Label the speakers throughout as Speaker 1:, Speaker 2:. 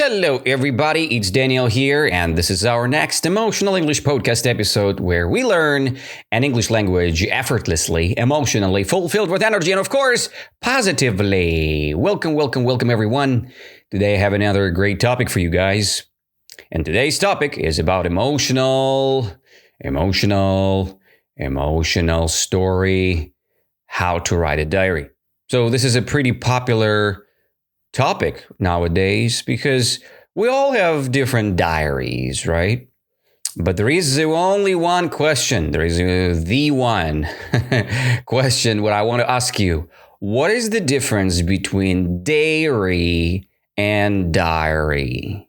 Speaker 1: Hello, everybody. It's Daniel here, and this is our next Emotional English podcast episode where we learn an English language effortlessly, emotionally, fulfilled with energy, and of course, positively. Welcome, everyone. Today I have another great topic for you guys. And today's topic is about emotional story, how to write a diary. So this is a pretty popular topic nowadays because we all have different diaries, right? But there is only one question. There is the one question what I want to ask you. What is the difference between diary and diary?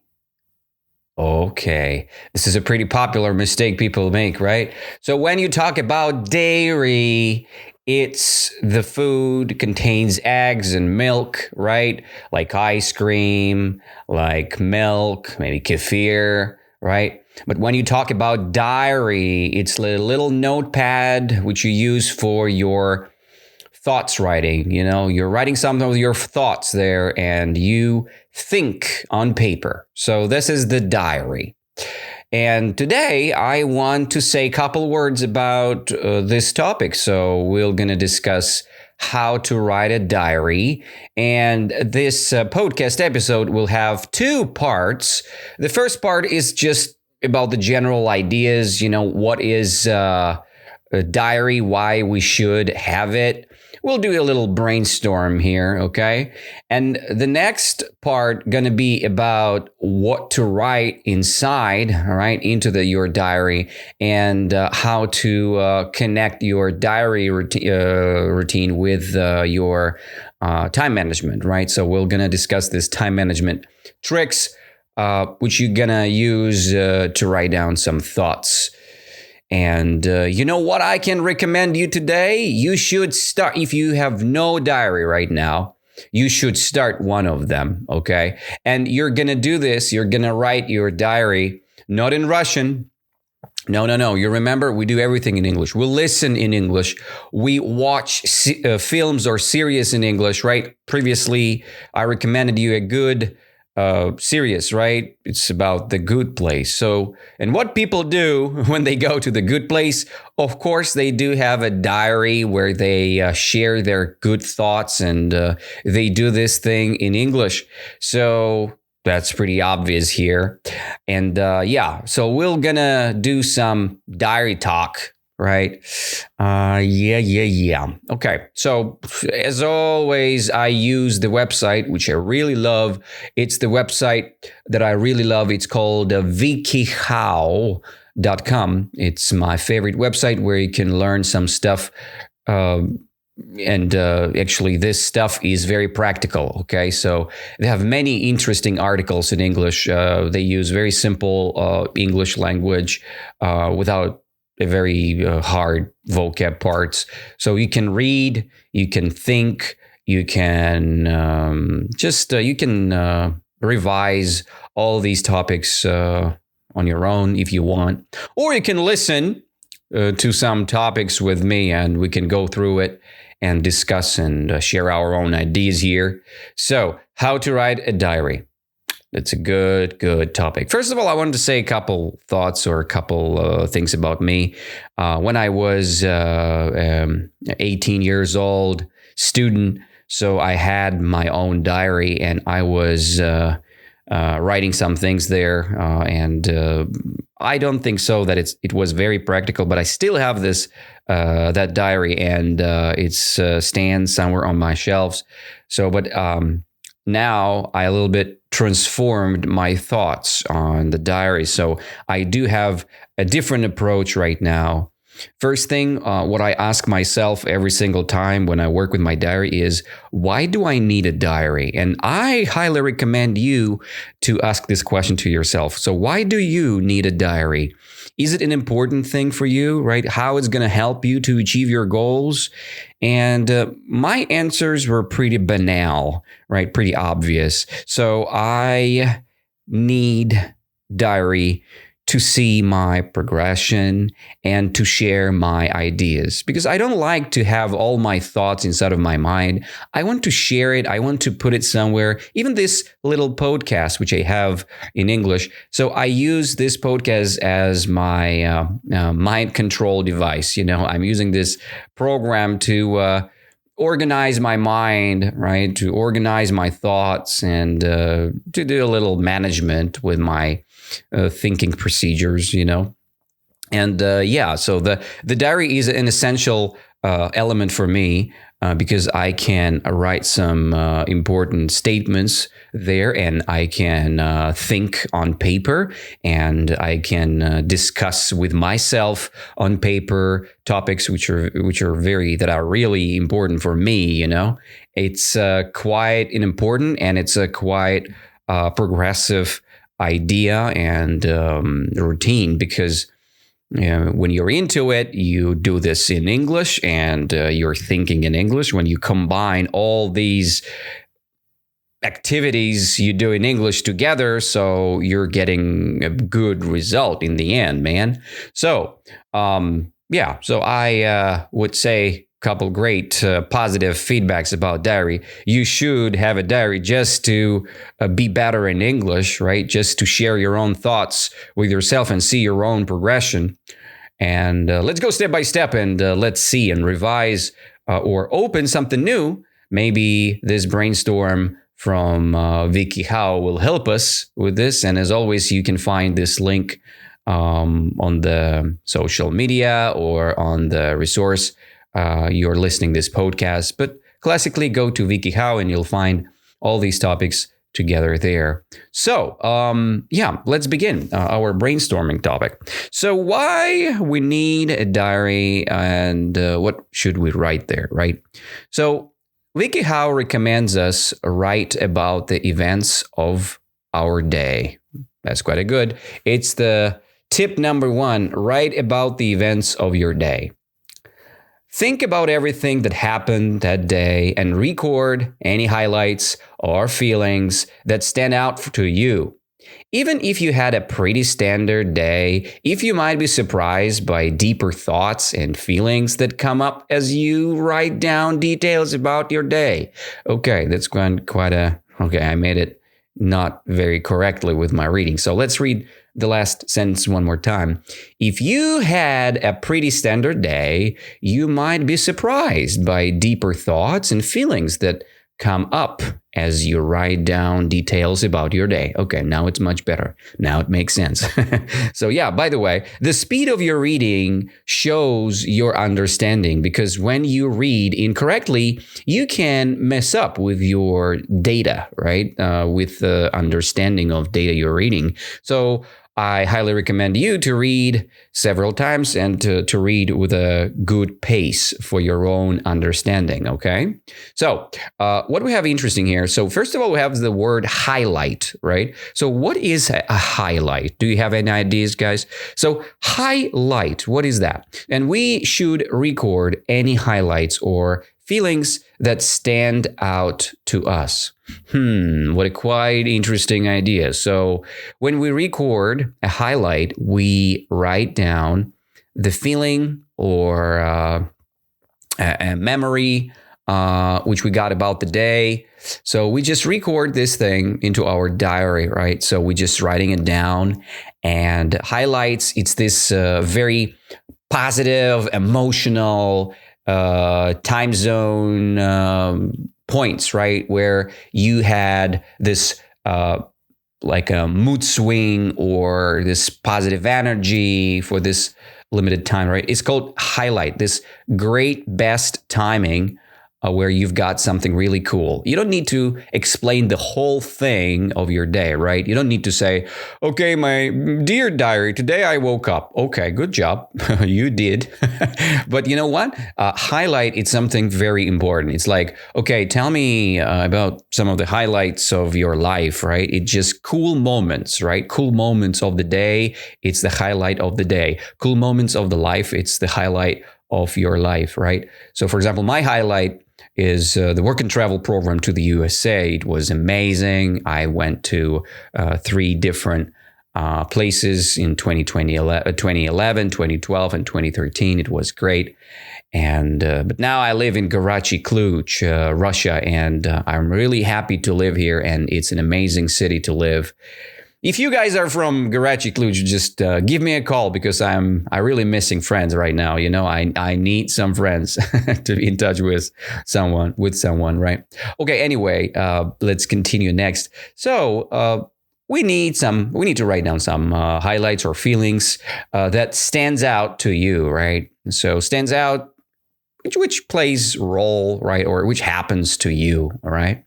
Speaker 1: Okay, this is a pretty popular mistake people make, right? So when you talk about dairy, it's the food contains eggs and milk, right? Like ice cream, like milk, maybe kefir, right? But when you talk about diary, it's a little notepad which you use for your thoughts writing. You know, you're writing some of your thoughts there and you think on paper. So this is the diary. And today I want to say a couple words about this topic. So we're going to discuss how to write a diary. And this podcast episode will have two parts. The first part is just about the general ideas, you know, what is a diary, why we should have it. We'll do a little brainstorm here, okay? And the next part going to be about what to write inside, all right, into your diary and how to connect your diary routine with your time management, right? So we're going to discuss this time management tricks, which you're going to use to write down some thoughts. And you know what I can recommend you today? You should start, if you have no diary right now, you should start one of them, okay? And you're going to do this. You're going to write your diary, not in Russian. No. You remember, we do everything in English. We listen in English. We watch films or series in English, right? Previously, I recommended you a good series, right? It's about The Good Place. So, and what people do when they go to The Good Place, of course, they do have a diary where they share their good thoughts and they do this thing in English. So that's pretty obvious here. And so we're gonna do some diary talk, right? Yeah. Okay. So as always, I use the website, which I really love. It's the website that I really love. It's called wikihow.com. It's my favorite website where you can learn some stuff. Actually, this stuff is very practical. Okay. So they have many interesting articles in English. They use very simple English language without a very hard vocab parts. So you can read, you can think, you can revise all these topics on your own if you want. Or you can listen to some topics with me and we can go through it and discuss and share our own ideas here. So how to write a diary. It's a good topic. First of all, I wanted to say a couple thoughts or a couple things about me. When I was 18 years old, student, so I had my own diary and I was writing some things there. And I don't think so that it was very practical, but I still have this that diary and it stands somewhere on my shelves. So, but now I a little bit transformed my thoughts on the diary. So I do have a different approach right now. First thing, what I ask myself every single time when I work with my diary is, why do I need a diary? And I highly recommend you to ask this question to yourself. So why do you need a diary? Is it an important thing for you, right? How it's going to help you to achieve your goals? And my answers were pretty banal, right? Pretty obvious. So I need diary to see my progression and to share my ideas, because I don't like to have all my thoughts inside of my mind. I want to share it. I want to put it somewhere. Even this little podcast, which I have in English. So I use this podcast as my mind control device. I'm using this program to organize my mind, right? To organize my thoughts and to do a little management with my thinking procedures, And so the diary is an essential element for me because I can write some important statements there, and I can think on paper, and I can discuss with myself on paper topics which are really important for me. It's quite important, and it's a quite progressive idea and routine, because when you're into it, you do this in English and you're thinking in English. When you combine all these activities you do in English together, so you're getting a good result in the end, man. So, so I would say couple great positive feedbacks about diary. You should have a diary just to be better in English, right? Just to share your own thoughts with yourself and see your own progression. And let's go step by step and let's see and revise or open something new. Maybe this brainstorm from WikiHow will help us with this. And as always, you can find this link on the social media or on the resource you're listening this podcast, but classically go to WikiHow and you'll find all these topics together there. So, let's begin our brainstorming topic. So why we need a diary and what should we write there, right? So WikiHow recommends us write about the events of our day. That's quite a good. It's the tip number 1, write about the events of your day. Think about everything that happened that day and record any highlights or feelings that stand out to you. Even if you had a pretty standard day, if you might be surprised by deeper thoughts and feelings that come up as you write down details about your day. Okay, that's I made it not very correctly with my reading. So let's read the last sentence one more time. If you had a pretty standard day, you might be surprised by deeper thoughts and feelings that come up as you write down details about your day. Okay, now it's much better. Now it makes sense. So by the way, the speed of your reading shows your understanding, because when you read incorrectly, you can mess up with your data, right? With the understanding of data you're reading. So I highly recommend you to read several times and to read with a good pace for your own understanding, okay? So what we have interesting here, so first of all, we have the word highlight, right? So what is a highlight? Do you have any ideas, guys? So highlight, what is that? And we should record any highlights or feelings that stand out to us. What a quite interesting idea. So when we record a highlight, we write down the feeling or a memory which we got about the day. So we just record this thing into our diary, right? So we're just writing it down. And highlights, it's this very positive, emotional, time zone points, right? Where you had this like a mood swing or this positive energy for this limited time, right? It's called highlight, this great best timing where you've got something really cool. You don't need to explain the whole thing of your day, right? You don't need to say, okay, my dear diary, today I woke up. Okay, good job. You did. But you know what? Highlight, it's something very important. It's like, okay, tell me about some of the highlights of your life, right? It's just cool moments, right? Cool moments of the day. It's the highlight of the day. Cool moments of the life. It's the highlight of your life, right? So for example, my highlight is the work and travel program to the USA. It was amazing. I went to 3 different places in 2011, 2012, and 2013. It was great. And but now I live in Garachi Cluj, Russia, and I'm really happy to live here. And it's an amazing city to live. If you guys are from Garachi Cluj, just give me a call because I'm really missing friends right now. You know, I need some friends to be in touch with someone, right? Okay. Anyway, let's continue next. So we need to write down some highlights or feelings that stands out to you, right? So stands out. Which plays role, right? Or which happens to you, all right?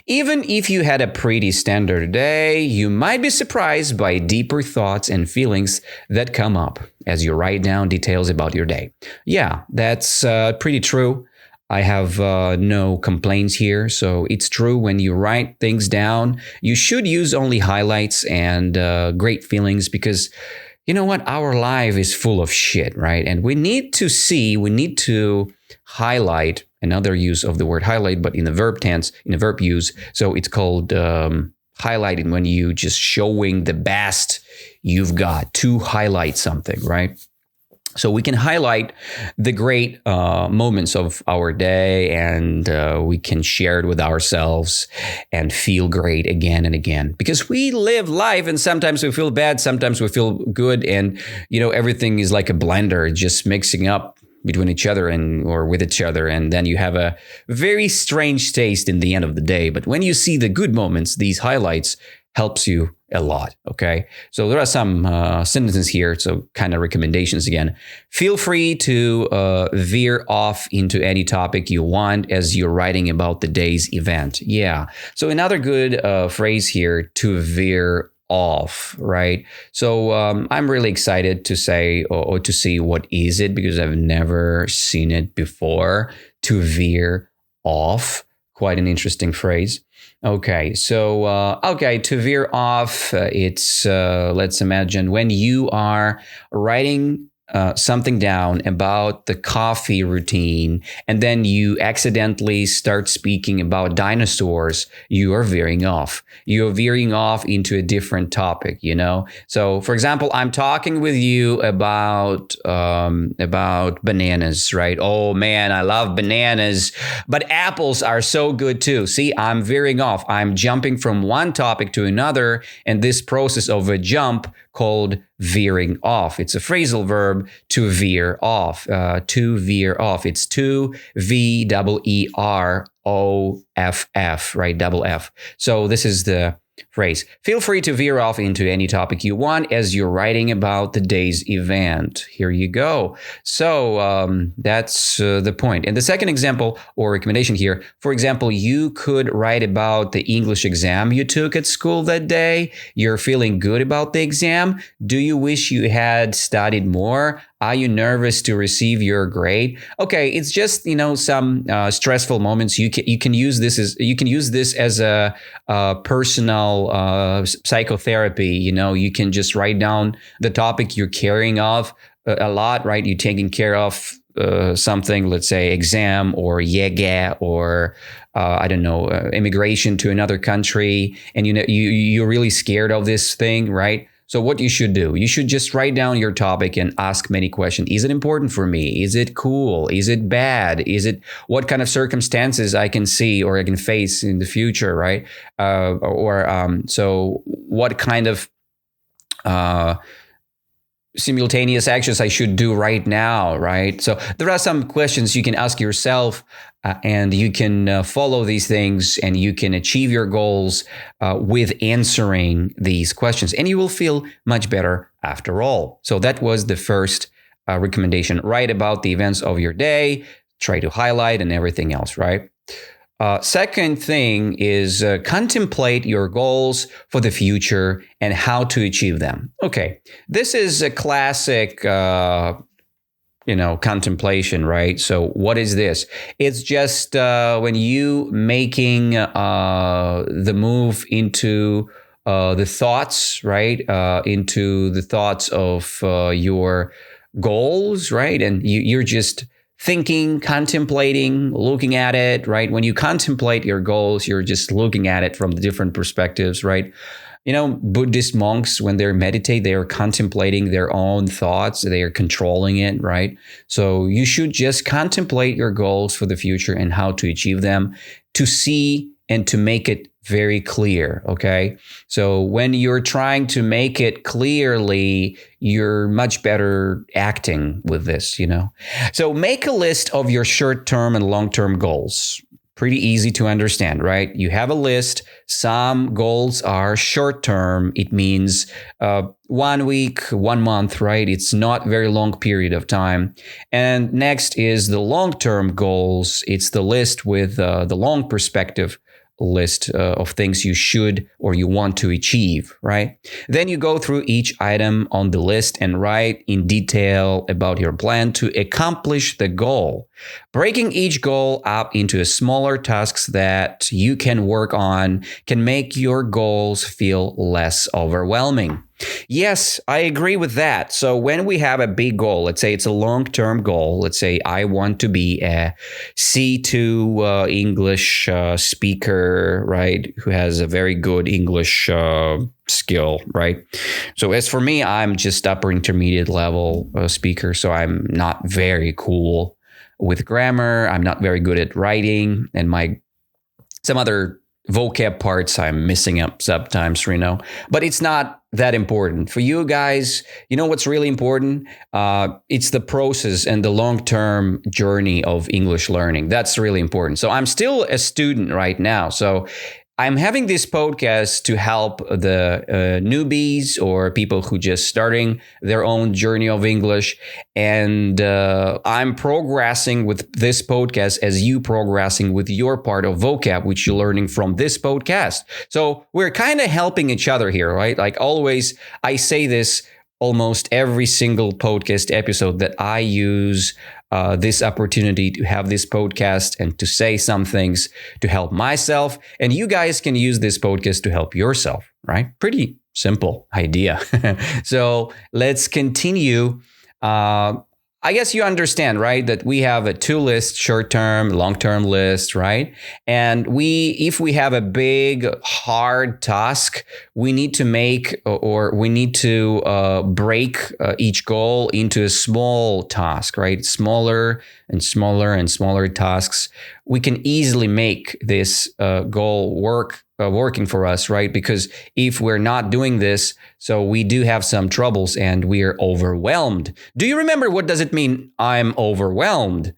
Speaker 1: Even if you had a pretty standard day, you might be surprised by deeper thoughts and feelings that come up as you write down details about your day. Yeah, that's pretty true. I have no complaints here. So it's true when you write things down, you should use only highlights and great feelings because you know what? Our life is full of shit, right? And we need to highlight, another use of the word highlight, but in the verb tense, in the verb use. So it's called highlighting when you just showing the best you've got to highlight something, right? So we can highlight the great moments of our day and we can share it with ourselves and feel great again and again because we live life and sometimes we feel bad, sometimes we feel good. And, you know, everything is like a blender, just mixing up between each other or with each other. And then you have a very strange taste in the end of the day. But when you see the good moments, these highlights helps you a lot. Okay. So there are some sentences here. So kind of recommendations again. Feel free to veer off into any topic you want as you're writing about the day's event. Yeah. So another good phrase here, to veer off, right? So I'm really excited to say or to see what is it because I've never seen it before. To veer off. Quite an interesting phrase. Okay, so to veer off, it's let's imagine when you are writing something down about the coffee routine and then you accidentally start speaking about dinosaurs, you are veering off. You're veering off into a different topic, you know? So for example, I'm talking with you about bananas, right? Oh man, I love bananas, but apples are so good too. See, I'm veering off. I'm jumping from one topic to another, and this process of a jump called veering off. It's a phrasal verb, to veer off. To veer off. It's to VEEROFF, right? Double F. So this is the phrase. Feel free to veer off into any topic you want as you're writing about the day's event. Here you go. So that's the point. And the second example or recommendation here, for example, you could write about the English exam you took at school that day. You're feeling good about the exam. Do you wish you had studied more? Are you nervous to receive your grade? Okay, it's just, you know, some stressful moments. You can use this as a personal psychotherapy. You know, you can just write down the topic you're carrying off a lot, right? You're taking care of something, let's say exam or YEGA or I don't know, immigration to another country, and you know you're really scared of this thing, right? So what you should do, you should just write down your topic and ask many questions. Is it important for me? Is it cool? Is it bad? Is it what kind of circumstances I can see or I can face in the future, right? So what kind of simultaneous actions I should do right now, right? So there are some questions you can ask yourself and you can follow these things and you can achieve your goals with answering these questions and you will feel much better after all. So that was the first recommendation. Write about the events of your day, try to highlight and everything else, right? Second thing is contemplate your goals for the future and how to achieve them. Okay, this is a classic, contemplation, right? So what is this? It's just when you making the move into the thoughts, right? Into the thoughts of your goals, right? And you're just thinking, contemplating, looking at it, right? When you contemplate your goals, you're just looking at it from the different perspectives, right? Buddhist monks, when they meditate, they are contemplating their own thoughts. They are controlling it, right? So you should just contemplate your goals for the future and how to achieve them, to see and to make it very clear, okay? So when you're trying to make it clearly, you're much better acting with this, So make a list of your short-term and long-term goals. Pretty easy to understand, right? You have a list. Some goals are short-term. It means 1 week, 1 month, right? It's not very long period of time. And next is the long-term goals. It's the list with the long perspective list of things you should or you want to achieve, right? Then you go through each item on the list and write in detail about your plan to accomplish the goal. Breaking each goal up into smaller tasks that you can work on can make your goals feel less overwhelming. Yes, I agree with that. So when we have a big goal, let's say it's a long-term goal. Let's say I want to be a C2 English speaker, right? Who has a very good English skill, right? So as for me, I'm just upper intermediate level speaker. So I'm not very cool with grammar. I'm not very good at writing, and some other vocab parts I'm missing up sometimes, but it's not that important. For you guys, what's really important? It's the process and the long-term journey of English learning. That's really important. So I'm still a student right now. So I'm having this podcast to help the newbies or people who just starting their own journey of English. And I'm progressing with this podcast as you progressing with your part of vocab, which you're learning from this podcast. So we're kind of helping each other here, right? Like always, I say this almost every single podcast episode that I use this opportunity to have this podcast and to say some things to help myself. And you guys can use this podcast to help yourself, right? Pretty simple idea. So let's continue. I guess you understand, right, that we have a two list, short-term, long-term list, right? And if we have a big, hard task, we need to make or we need to break each goal into a small task, right? Smaller and smaller and smaller tasks. We can easily make this goal working for us, right? Because if we're not doing this, so we do have some troubles and we're overwhelmed. Do you remember what does it mean? I'm overwhelmed.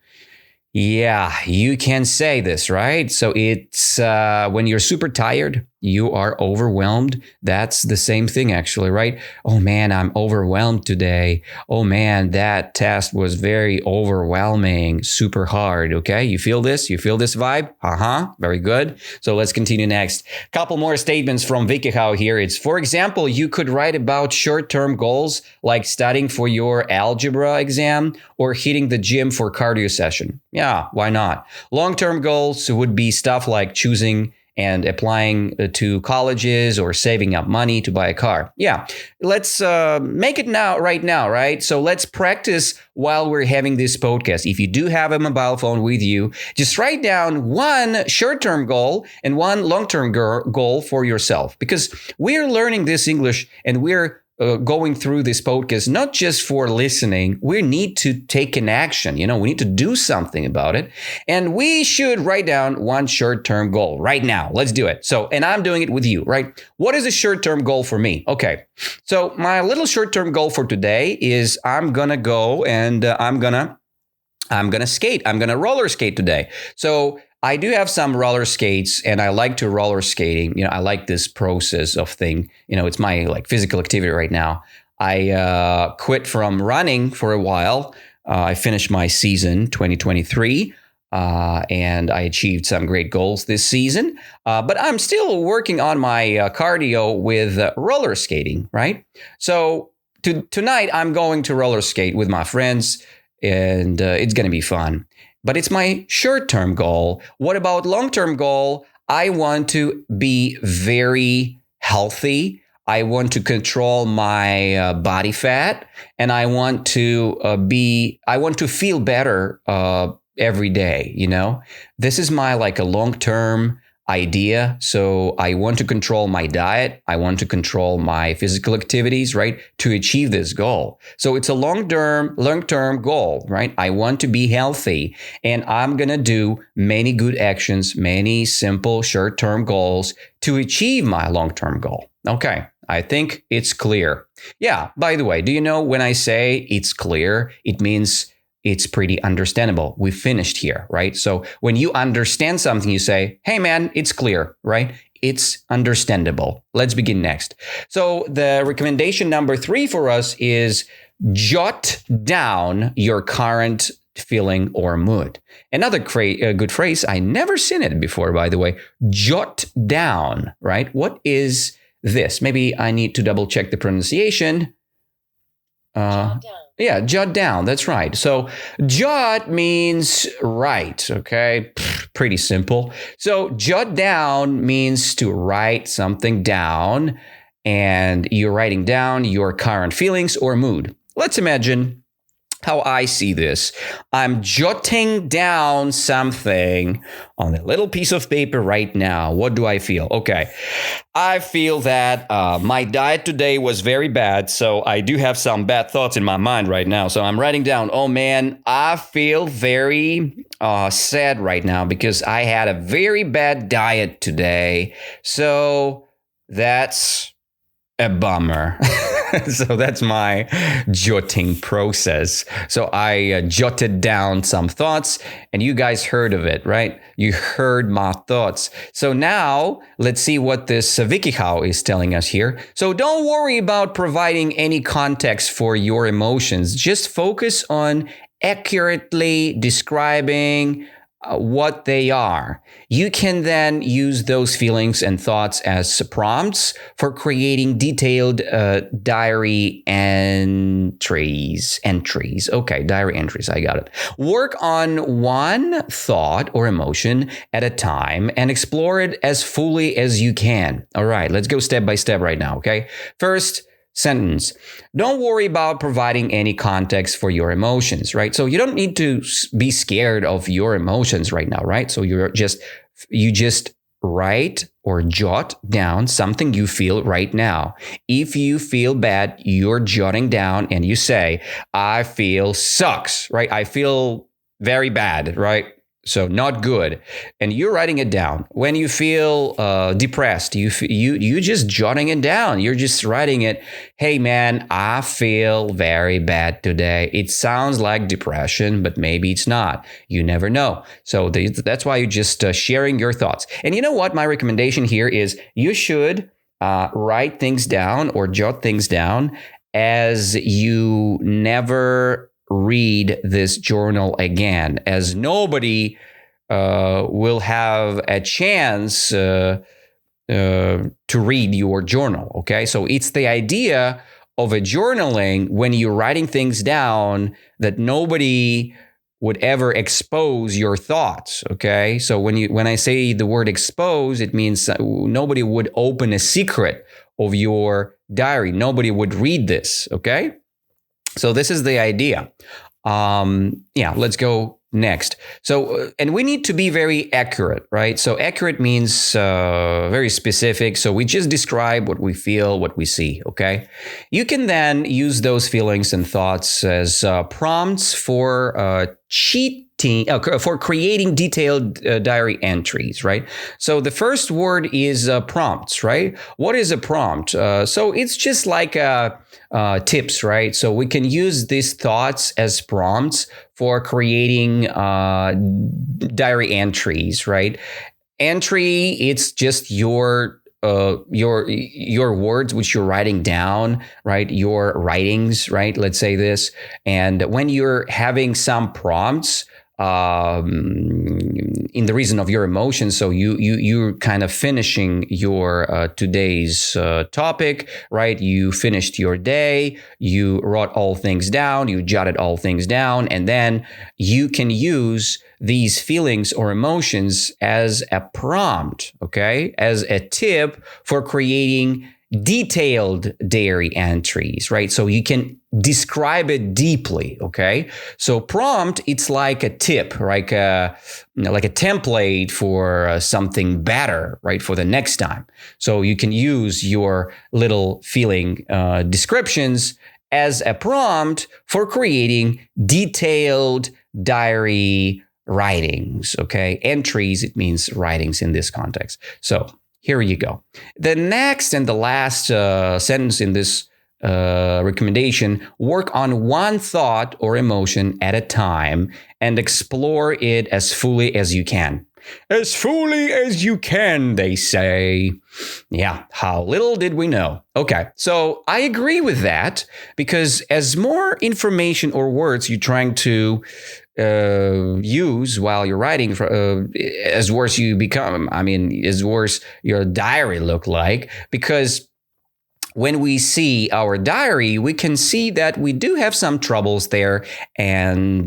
Speaker 1: Yeah, you can say this, right? So it's when you're super tired, you are overwhelmed. That's the same thing, actually, right? Oh man, I'm overwhelmed today. Oh man, that test was very overwhelming, super hard. Okay, you feel this? You feel this vibe? Very good. So let's continue next. Couple more statements from WikiHow here. It's, for example, you could write about short-term goals like studying for your algebra exam or hitting the gym for cardio session. Yeah, why not? Long-term goals would be stuff like choosing and applying to colleges or saving up money to buy a car. Yeah, let's make it right now, right? So let's practice while we're having this podcast. If you do have a mobile phone with you, just write down one short-term goal and one long-term goal for yourself, because we're learning this English and we're going through this podcast, not just for listening. We need to take an action. We need to do something about it. And we should write down one short-term goal right now. Let's do it. So, and I'm doing it with you, right? What is a short-term goal for me? Okay. So my little short-term goal for today is I'm going to go and I'm going to skate. I'm going to roller skate today. So I do have some roller skates and I like to roller skating. I like this process of thing. It's my physical activity right now. I quit from running for a while. I finished my season 2023 and I achieved some great goals this season. But I'm still working on my cardio with roller skating, right? So tonight I'm going to roller skate with my friends and it's going to be fun. But it's my short-term goal. What about long-term goal? I want to be very healthy. I want to control my body fat, and I want to feel better every day. This is my a long-term idea. So I want to control my diet. I want to control my physical activities, right? To achieve this goal. So it's a long-term goal, right? I want to be healthy and I'm going to do many good actions, many simple short-term goals to achieve my long-term goal. Okay. I think it's clear. Yeah. By the way, do you know when I say it's clear, it means it's pretty understandable. We finished here, right? So when you understand something, you say, hey man, it's clear, right? It's understandable. Let's begin next. So the recommendation number 3 for us is jot down your current feeling or mood. Another good phrase, I never seen it before, by the way, jot down, right? What is this? Maybe I need to double check the pronunciation. Jot down. Yeah, jot down. That's right. So jot means write. Okay. Pretty simple. So jot down means to write something down, and you're writing down your current feelings or mood. Let's imagine how I see this. I'm jotting down something on a little piece of paper right now. What do I feel? Okay. I feel that my diet today was very bad. So I do have some bad thoughts in my mind right now. So I'm writing down, oh man, I feel very sad right now because I had a very bad diet today. So that's a bummer. So that's my jotting process. So I jotted down some thoughts and you guys heard of it, right? You heard my thoughts. So now let's see what this WikiHow is telling us here. So don't worry about providing any context for your emotions. Just focus on accurately describing what they are. You can then use those feelings and thoughts as prompts for creating detailed diary entries. Okay, diary entries. I got it. Work on one thought or emotion at a time and explore it as fully as you can. All right, let's go step by step right now, okay? First, sentence. Don't worry about providing any context for your emotions, right? So you don't need to be scared of your emotions right now, right? So you just write or jot down something you feel right now. If you feel bad, you're jotting down and you say, I feel sucks, right? I feel very bad, right? So not good. And you're writing it down. When you feel depressed, you just jotting it down. You're just writing it. Hey man, I feel very bad today. It sounds like depression, but maybe it's not. You never know. So that's why you're just sharing your thoughts. And you know what? My recommendation here is you should write things down or jot things down as you never read this journal again, as nobody will have a chance to read your journal. Okay, so it's the idea of a journaling when you're writing things down that nobody would ever expose your thoughts. Okay, so when I say the word expose, it means nobody would open a secret of your diary. Nobody would read this. Okay. So this is the idea. Let's go next. So, and we need to be very accurate, right? So accurate means very specific. So we just describe what we feel, what we see, okay? You can then use those feelings and thoughts as prompts for for creating detailed diary entries, right? So the first word is prompts, right? What is a prompt? So it's just like tips, right? So we can use these thoughts as prompts for creating diary entries, right? Entry, it's just your words which you're writing down, right? Your writings, right? Let's say this. And when you're having some prompts in the reason of your emotions, so you're kind of finishing your today's topic, right? You finished your day, you wrote all things down, you jotted all things down, and then you can use these feelings or emotions as a prompt, okay, as a tip for creating detailed diary entries, right? So you can describe it deeply, okay? So prompt, it's like a tip, like a template for something better, right? For the next time. So you can use your little feeling descriptions as a prompt for creating detailed diary writings, okay? Entries, it means writings in this context. So here you go. The next and the last sentence in this recommendation: work on one thought or emotion at a time and explore it as fully as you can. As fully as you can, they say. Yeah, how little did we know. Okay, so I agree with that, because as more information or words you're trying to use while you're writing, as worse you become. I mean, as worse your diary look like, because when we see our diary, we can see that we do have some troubles there, and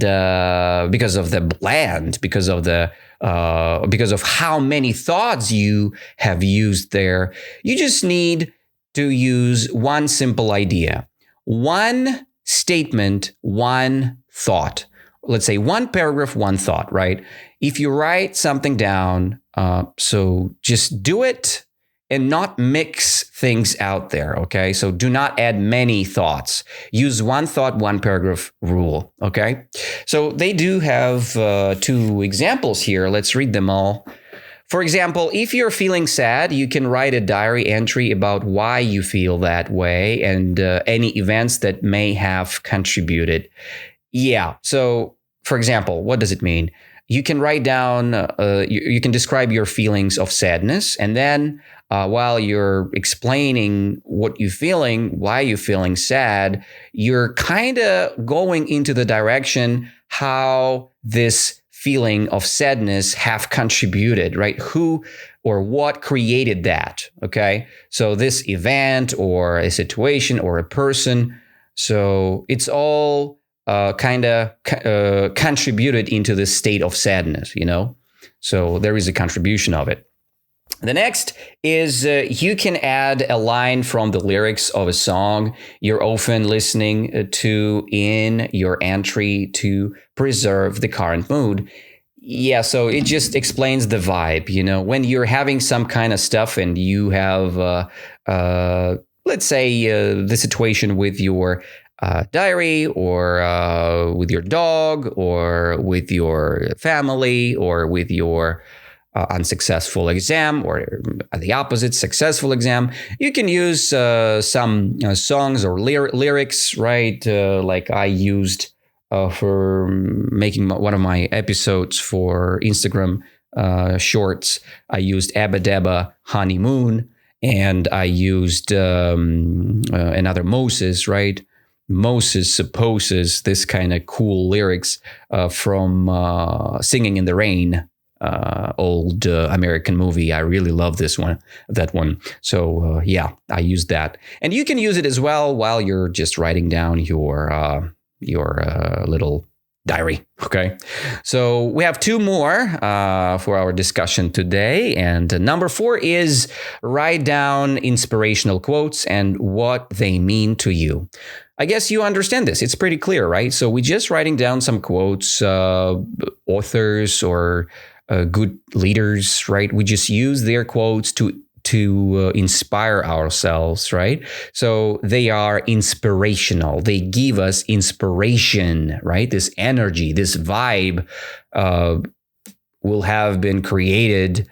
Speaker 1: because of the blend, because of how many thoughts you have used there, you just need to use one simple idea, one statement, one thought. Let's say one paragraph, one thought, right? If you write something down, so just do it and not mix things out there, okay? So do not add many thoughts. Use one thought, one paragraph rule, okay? So they do have 2 examples here. Let's read them all. For example, if you're feeling sad, you can write a diary entry about why you feel that way and any events that may have contributed. Yeah, so for example, what does it mean? You can write down, you can describe your feelings of sadness, and then while you're explaining what you're feeling, why you're feeling sad, you're kind of going into the direction how this feeling of sadness have contributed, right? Who or what created that, okay? So this event or a situation or a person. So it's all kind of contributed into the state of sadness, you know? So there is a contribution of it. The next is you can add a line from the lyrics of a song you're often listening to in your entry to preserve the current mood. Yeah, so it just explains the vibe, you know, when you're having some kind of stuff and you have, let's say, the situation with your diary or with your dog or with your family or with your unsuccessful exam, or the opposite, successful exam. You can use some songs or lyrics, right? Like I used for making one of my episodes for Instagram shorts. I used Abba Dabba Honeymoon, and I used another Moses, right? Moses supposes, this kind of cool lyrics from Singing in the Rain, old American movie. I really love that one. So yeah, I used that, and you can use it as well while you're just writing down your little diary. Okay, so we have 2 more for our discussion today, and number 4 is write down inspirational quotes and what they mean to you. I guess you understand this. It's pretty clear, right? So we're just writing down some quotes, authors or good leaders, right? We just use their quotes to inspire ourselves, right? So they are inspirational. They give us inspiration, right? This energy, this vibe will have been created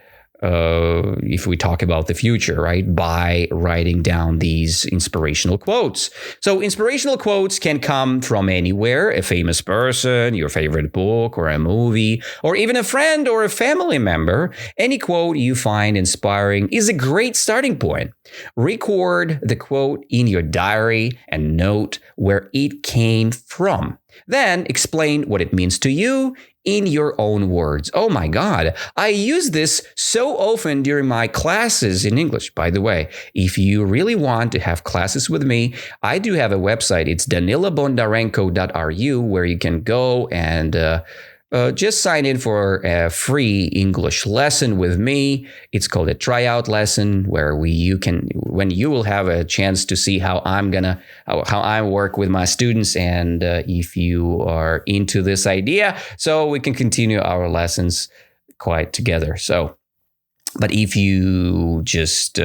Speaker 1: if we talk about the future, right? By writing down these inspirational quotes. So inspirational quotes can come from anywhere: a famous person, your favorite book or a movie, or even a friend or a family member. Any quote you find inspiring is a great starting point. Record the quote in your diary and note where it came from. Then explain what it means to you in your own words. Oh my God, I use this so often during my classes in English. By the way, if you really want to have classes with me, I do have a website. It's danilabondarenko.ru, where you can go and just sign in for a free English lesson with me. It's called a tryout lesson where you will have a chance to see how I work with my students, and if you are into this idea, so we can continue our lessons quite together. But if you just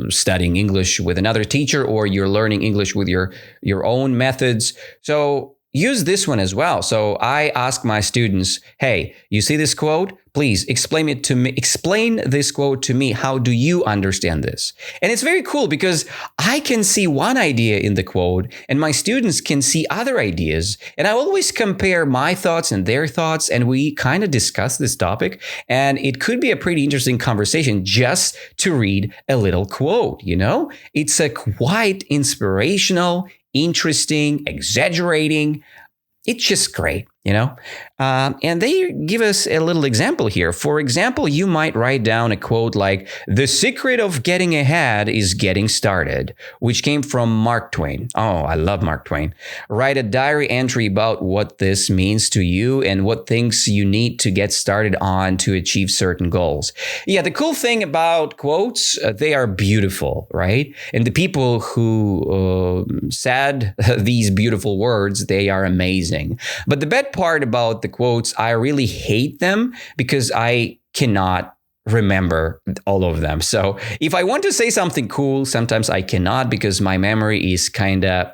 Speaker 1: studying English with another teacher, or you're learning English with your own methods, so use this one as well. So I ask my students, hey, you see this quote? Please explain it to me. Explain this quote to me. How do you understand this? And it's very cool because I can see one idea in the quote and my students can see other ideas. And I always compare my thoughts and their thoughts, and we kind of discuss this topic. And it could be a pretty interesting conversation just to read a little quote, you know? It's a quite inspirational, interesting, exaggerating. It's just great, you know? And they give us a little example here. For example, you might write down a quote like, "The secret of getting ahead is getting started," which came from Mark Twain. Oh, I love Mark Twain. Write a diary entry about what this means to you and what things you need to get started on to achieve certain goals. Yeah, the cool thing about quotes, they are beautiful, right? And the people who said these beautiful words, they are amazing. But the bad part about the quotes, I really hate them because I cannot remember all of them. So if I want to say something cool, sometimes I cannot because my memory is kind of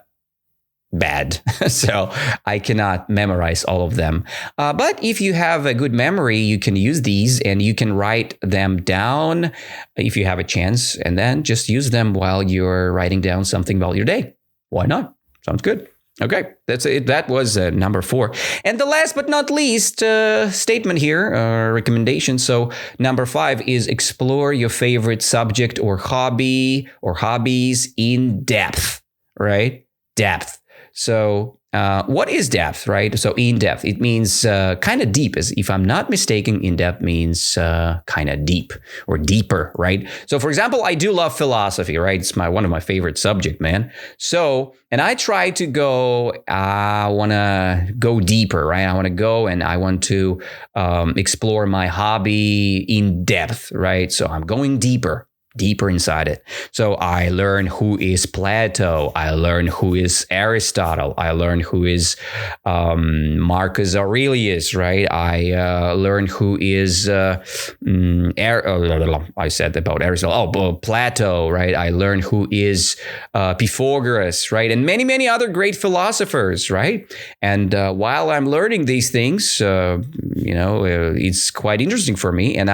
Speaker 1: bad. So I cannot memorize all of them. But if you have a good memory, you can use these and you can write them down if you have a chance, and then just use them while you're writing down something about your day. Why not? Sounds good. Okay, that's it. That was number 4. And the last but not least statement here, recommendation. So number 5 is explore your favorite subject or hobby or hobbies in depth, right? Depth. So what is depth, right? So in depth, it means kind of deep. As if I'm not mistaken, in depth means kind of deep or deeper, right? So for example, I do love philosophy, right? It's one of my favorite subject, man. So, and I try to go, I want to go deeper, right? I want to go and I want to explore my hobby in depth, right? So I'm going deeper inside it. So I learn who is Plato. I learn who is Aristotle. I learn who is Marcus Aurelius, right? I learn who is I said about Aristotle. Oh, Plato, right? I learn who is Pythagoras, right? And many, many other great philosophers, right? And while I'm learning these things, it's quite interesting for me, and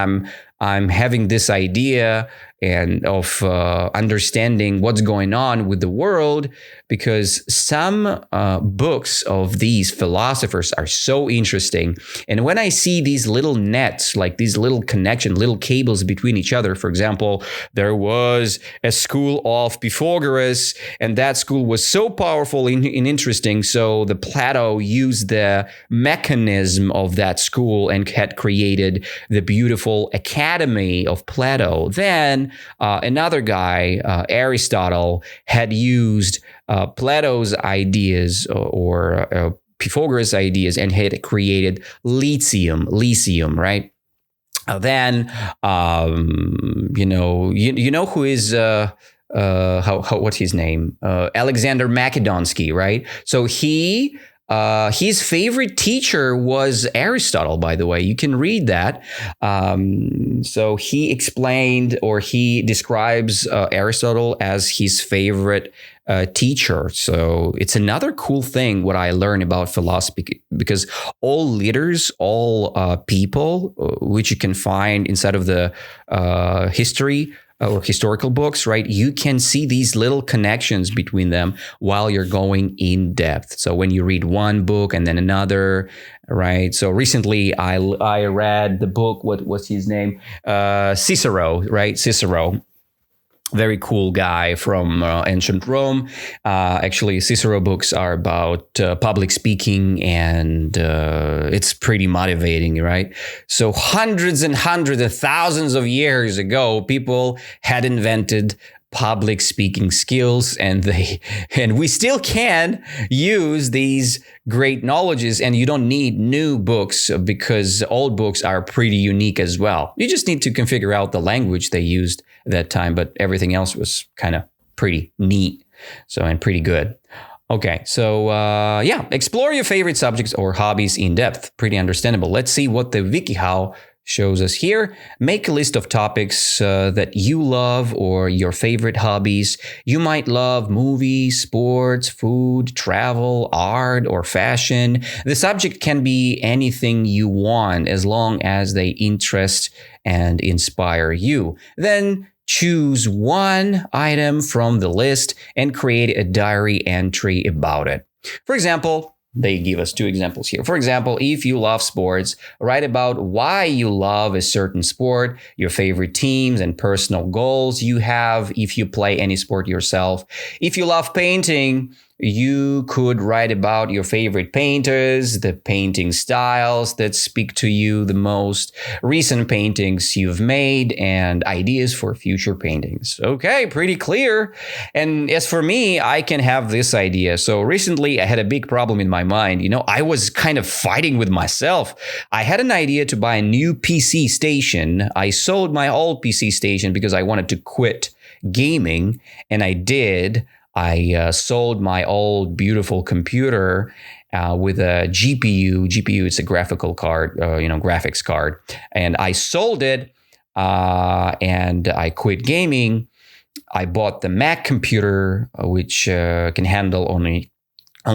Speaker 1: I'm having this idea and of understanding what's going on with the world, because some books of these philosophers are so interesting. And when I see these little nets, like these little connection, little cables between each other, for example, there was a school of Pythagoras, and that school was so powerful and interesting. So the Plato used the mechanism of that school and had created the beautiful Academy of Plato. Then another guy, Aristotle, had used Plato's ideas or Pythagoras' ideas and had created Lyceum, right? Then, you know who is what's his name? Alexander Makedonsky, right? So his favorite teacher was Aristotle, by the way. You can read that. So he explained, or he describes Aristotle as his favorite teacher. So it's another cool thing what I learned about philosophy, because all leaders, all people, which you can find inside of the history or historical books, right? You can see these little connections between them while you're going in depth. So when you read one book and then another, right? So recently I read the book, what was his name? Cicero, right? Cicero. Very cool guy from ancient Rome. Actually, Cicero books are about public speaking, and it's pretty motivating, right? So hundreds and hundreds of thousands of years ago, people had invented public speaking skills, and we still can use these great knowledges, and you don't need new books because old books are pretty unique as well. You just need to configure out the language they used at that time, but everything else was kind of pretty neat, and pretty good. Okay, so explore your favorite subjects or hobbies in depth. Pretty understandable. Let's see what the WikiHow shows us here. Make a list of topics that you love or your favorite hobbies. You might love movies, sports, food, travel, art, or fashion. The subject can be anything you want as long as they interest and inspire you. Then choose one item from the list and create a diary entry about it. For example, they give us 2 examples here. For example, if you love sports, write about why you love a certain sport, your favorite teams and personal goals you have if you play any sport yourself. If you love painting, you could write about your favorite painters, the painting styles that speak to you the most, recent paintings you've made, and ideas for future paintings. Okay, pretty clear. And as for me, I can have this idea. So recently I had a big problem in my mind. I was kind of fighting with myself. I had an idea to buy a new PC station. I sold my old PC station because I wanted to quit gaming, and I did. I sold my old beautiful computer with a GPU. GPU is a graphical card, graphics card. And I sold it and I quit gaming. I bought the Mac computer, which can handle only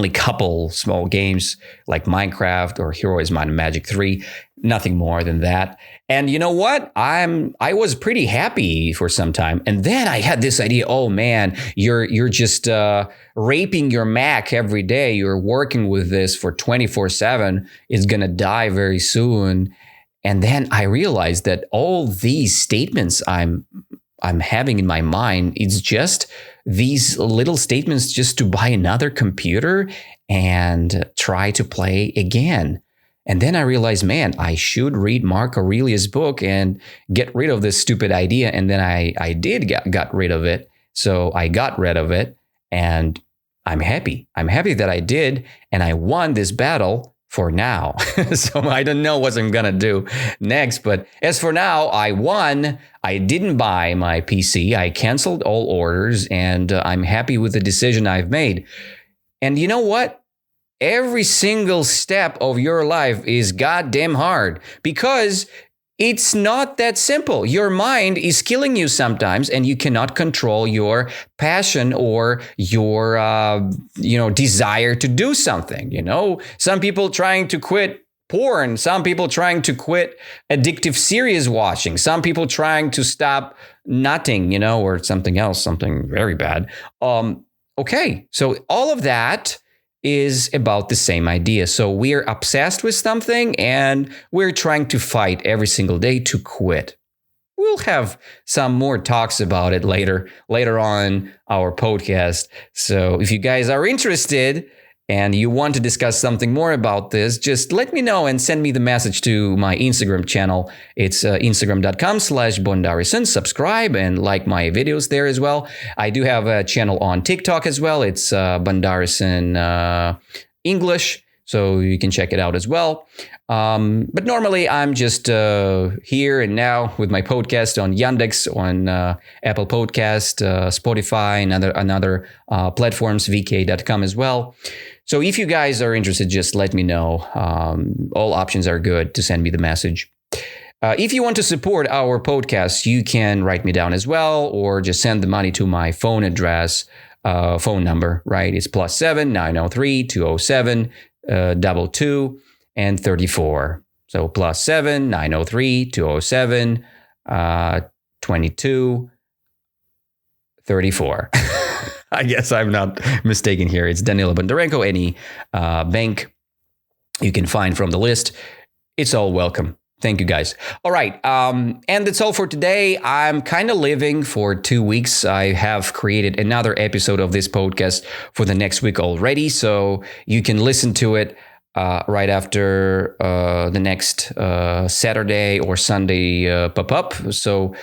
Speaker 1: couple small games like Minecraft or Heroes Might and Magic 3, nothing more than that. And you know what? I was pretty happy for some time. And then I had this idea, oh man, you're just raping your Mac every day. You're working with this for 24/7. It's going to die very soon. And then I realized that all these statements I'm having in my mind, it's just these little statements just to buy another computer and try to play again. And then I realized, man, I should read Mark Aurelius' book and get rid of this stupid idea. And then I did got rid of it. So I got rid of it, and I'm happy. I'm happy that I did, and I won this battle for now. So I don't know what I'm gonna do next, but as for now, I won. I didn't buy my PC. I canceled all orders, and I'm happy with the decision I've made. And you know what? Every single step of your life is goddamn hard because it's not that simple. Your mind is killing you sometimes, and you cannot control your passion or your, desire to do something. Some people trying to quit porn, some people trying to quit addictive series watching, some people trying to stop nutting, or something else, something very bad. Okay, so all of that is about the same idea. So we're obsessed with something and we're trying to fight every single day to quit. We'll have some more talks about it later on our podcast. So if you guys are interested and you want to discuss something more about this, just let me know and send me the message to my Instagram channel. It's instagram.com/bondarison. Subscribe and like my videos there as well. I do have a channel on TikTok as well. It's Bondarison English, so you can check it out as well. But normally I'm just here and now with my podcast on Yandex, on Apple Podcast, Spotify, and other platforms, vk.com as well. So if you guys are interested, just let me know. All options are good to send me the message. If you want to support our podcast, you can write me down as well, or just send the money to my phone address, phone number, right? It's +7 903 207 22 and 34. So +7 903 207 22 34. I guess I'm not mistaken here. It's Danilo Bondarenko. Any bank you can find from the list, it's all welcome. Thank you, guys. All right. And that's all for today. I'm kind of leaving for 2 weeks. I have created another episode of this podcast for the next week already. So you can listen to it right after the next Saturday or Sunday pop-up. So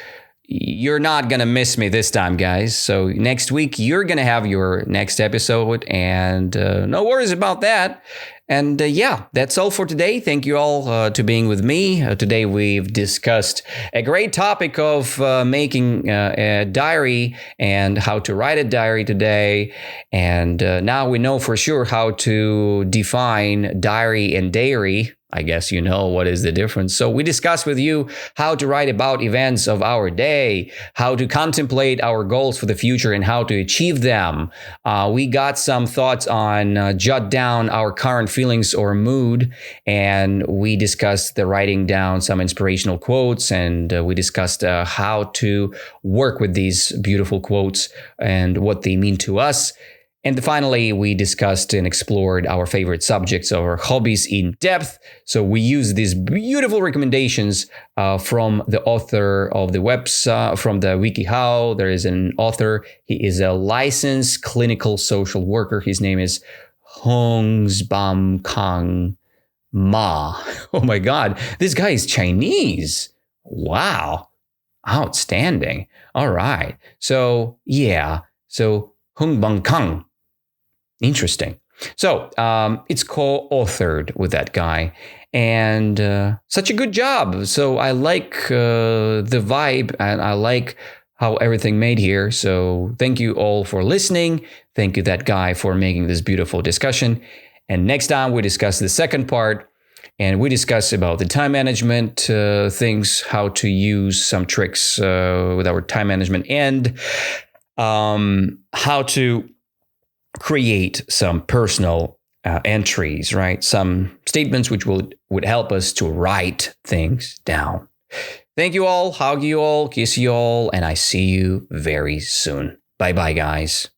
Speaker 1: you're not going to miss me this time, guys. So next week, you're going to have your next episode, and no worries about that. And yeah, that's all for today. Thank you all to being with me. Today, we've discussed a great topic of making a diary and how to write a diary today. And now we know for sure how to define diary and dairy. I guess you know what is the difference. So we discussed with you how to write about events of our day, how to contemplate our goals for the future and how to achieve them. We got some thoughts on jot down our current feelings or mood, and we discussed the writing down some inspirational quotes, and we discussed how to work with these beautiful quotes and what they mean to us. And finally, we discussed and explored our favorite subjects, our hobbies in depth. So we use these beautiful recommendations from the author of the website, from the WikiHow. There is an author. He is a licensed clinical social worker. His name is Hongsbam Kang Ma. Oh my God, this guy is Chinese. Wow. Outstanding. All right. So yeah. So Hongsbam Kang. Interesting. So it's co-authored with that guy, and such a good job. So I like the vibe, and I like how everything made here. So thank you all for listening. Thank you, that guy, for making this beautiful discussion. And next time we discuss the second part, and we discuss about the time management things, how to use some tricks with our time management, and how to create some personal entries, right? Some statements which would help us to write things down. Thank you all. Hug you all. Kiss you all. And I see you very soon. Bye-bye, guys.